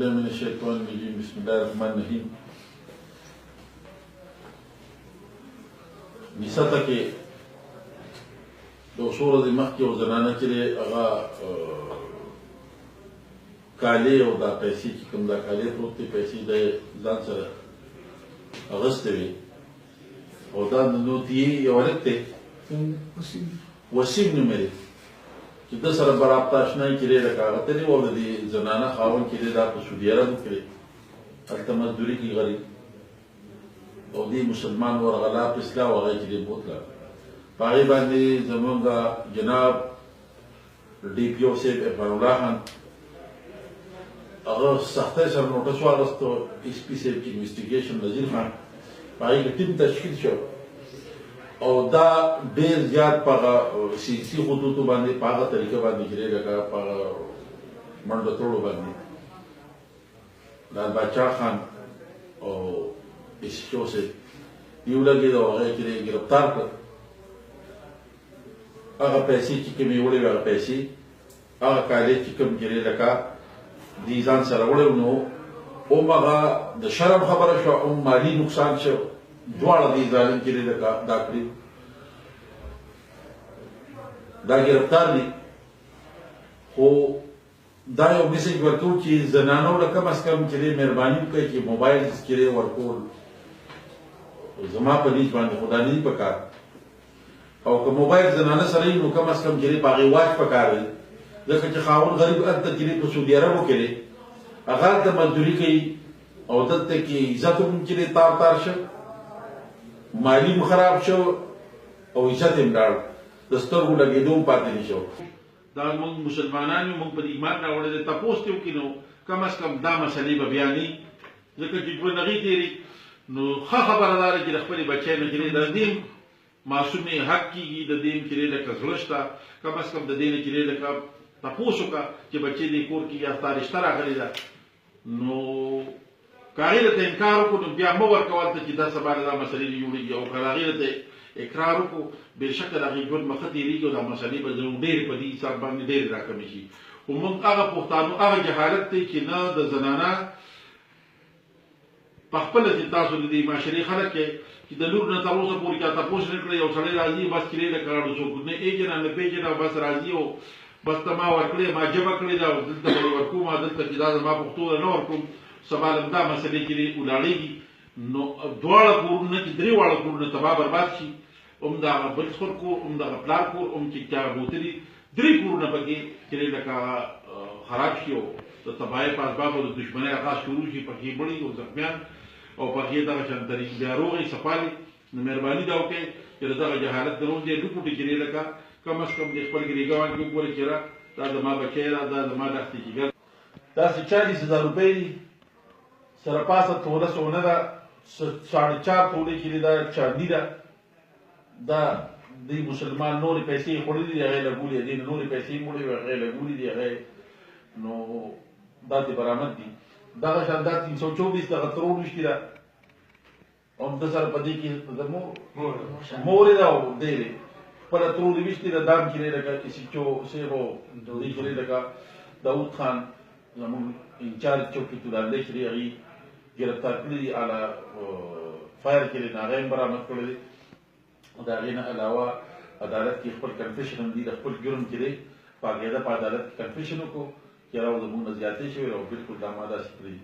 بالله من الشيطان الرجيم بسم الله الرحمن الرحیم. نساته کې د څو ورځې مخکې یو زنانه چې دی هغه کالي او دا پیسې چې کوم دا کالي پروت دي پیسې د ځان سره اغوستې وي او دا د نوتي یو هلک دی وسیم نومېږي چې ده سره به رابطه اشنایي چې دی لکه هغه تللي وو او د دې زنانه خاوند چې دی دا په سعودي عربو کې دی هلته مزدوري کوي غریب او دې مسلمان ورغلا په اصلاح او هغه چې دی بوتله په هغې باندې زمونږ جناب ډي پي او صاحب عرفان الله خان هغه سختۍ سره نوټس واخیستو ایس پي صاحب چې انویسټیګیشن نظیر خان په هغې کې ټیم تشکیل شو او دا ډېر زیات په هغه سیاسي خطوطو باندې په هغه طریقه باندې چې دی لکه په هغه منډه تړلو باندې لال باچا خان او ایس پي او صاحب یو لګېد او هغه چې دی ګرفتار کړ هغه پیسې چې کومې وړې وې هغه پیسې هغه کالي چې کوم چې دی لکه دې ځان سره وړی نو هم هغه د شرم خبره شوه هم مالي نقصان شو دواړه دې ظالم چې دی لکه دا کړي دا ګرفتار دي خو دا یو میسج ورکوو چې زنانو له کم از کم چې دی مهرباني وکړئ چې موبایل چې دی ورکول زما په لیز باندې خو دا نه دي پکار او که موبایل زنانه سره وي نو کم از کم چې دی په هغې واچ پکار دی ځکه چې خاوند غریب هلته چې دی په سعودي عربو کې دی هغه هلته مزدوري کوي او دلته کې عزت هم چې دی تار تار شو مالي هم خراب شو او عزت هم لاړ د سترګو لګېدو هم پاتې نه شو دا موږ مسلمانان یو موږ په ایمان راوړی دی تپوس دې وکړي نو کم از کم دا مسلې به بیا نه ځکه چې ژوند هغې تېري نو ښه خبره دا ده چې د خپلې بچی نه چې دی د دې معصومې حق کېږي د دې چې دی لکه زړه شته کم از کم د دې نه چې دی لکه تپوس وکړه چې بچی دې کور کې یا ستا رشته راغلې ده نو که هغې ته انکار وکړو نو بیا مه ورکوه هلته چې دا سبا دا مسلې نه جوړېږي او که هغې ته اقرار وکړو بېشکه د هغې ژوند به ښه تېرېږي او دا مسلې به زموږ ډېرې په دې حساب باندې ډېرې راکمې شي خو موږ هغه پښتانو هغه جهالت دی چې نه د زنانه په خپله چې تاسو د دې معاشرې خلک یې چې د لور نه تر اوسه پورې چا تپوس نه کړی یو سړی راځي بس چې دی لکه څوک نه ایجنه نه پیژنه بس راځي او بس ته ما ورکړې ما ژبه کړې ده او دلته به یې ورکوم دلته چې دا زما پښتو ده نه ورکوم سبا له دا مسلې چې دی ولاړېږي نو دواړه کورونه چې درې واړه کورونه تباه برباد شي هم د هغه بل خور کور هم د هغه پلار کور هم چې چا بوتلي درې کورونه پکې چې دی لکه خراب شي او د تباهۍ په اسباب او د دښمنۍ آغاز شروع شي پکې مړي او زخمیان او پکې دغه شان طریقې بیا روغې صفالې نو مهرباني دا وکړئ چې د دغه جهالت دروغ دی لوټوټې چې دی لکه کم از کم د خپل ګریګاوان کې وګورئ چې دا زما بچی ده دا زما دښتې جګر داسې 40,000 روپۍ دي سره پاسه توله سونه ده 4.5 تولې چې دی دا چاندي ده دا دوی مسلمان نورې پیسې یې خوړلې دي هغې لګولې دي نورې پیسې یې مړې وې هغې لګولې دي هغې نو دا دې برآمد دي دغه شان دا 324 دغه ترور وشتي ده او همده سره په دې کې زموږ مورې ده او دی دی خپله ترور وشتي ده دا هم چې دی لکه اسیچو صاحب او دوی چې دی لکه داود خان زموږ انچارج چوکي تولاندی چې دی هغې ګرفتار کړي دي اعلی فایر کې دی نو هغه هم برآمد کړی دی د هغې نه علاوه عدالت کې خپل کنفیشن هم دي د خپل جرم چې دی په هغې ده په عدالت کې کنفیشن وکړو چې راو زموږ نه زیاتې شوې او بلکل دا ما داسې کړي